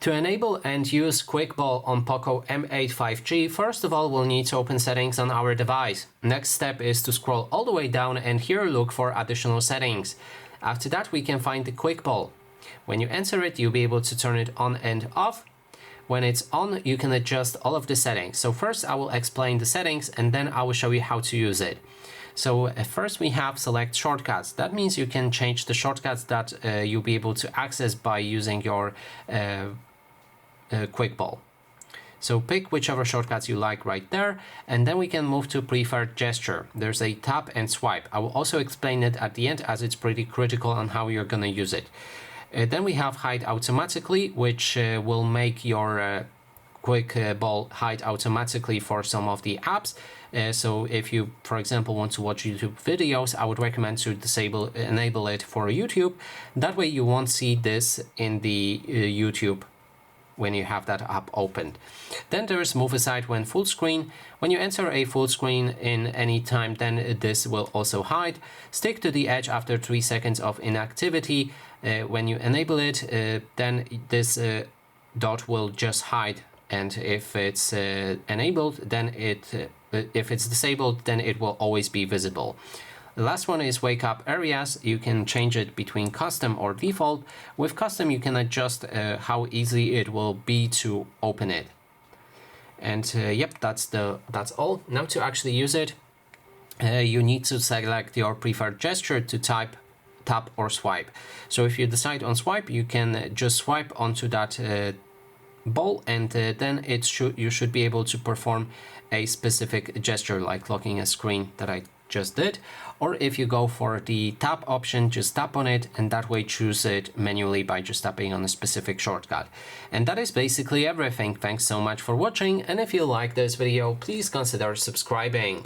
To enable and use Quickball on POCO M8 5G, first of all we'll need to open settings on our device. Next step is to scroll all the way down and here look for additional settings. After that we can find the Quickball. When you enter it, you'll be able to turn it on and off. When it's on, you can adjust all of the settings. So first I will explain the settings and then I will show you how to use it. So first we have select shortcuts. That means you can change the shortcuts that you'll be able to access by using your Quickball. So pick whichever shortcuts you like right there, and then we can move to preferred gesture. There's a tap and swipe. I will also explain it at the end as it's pretty critical on how you're gonna use it. Then we have hide automatically, which will make your Quickball hide automatically for some of the apps. So if you, for example, want to watch YouTube videos, I would recommend to enable it for YouTube. That way you won't see this in the YouTube when you have that app opened. Then there is move aside when full screen. When you enter a full screen in any time, then this will also hide. Stick to the edge after 3 seconds of inactivity. When you enable it, then this dot will just hide, and if it's enabled, then if it's disabled, then it will always be visible. The last one is wake up areas. You can change it between custom or default. With custom, you can adjust how easy it will be to open it. And yep, that's all. Now to actually use it, you need to select your preferred gesture to type, tap or swipe. So if you decide on swipe, you can just swipe onto that ball, and then you should be able to perform a specific gesture like locking a screen that I just did. Or if you go for the tap option, just tap on it and that way choose it manually by just tapping on a specific shortcut. And that is basically everything. Thanks so much for watching, and if you like this video, please consider subscribing.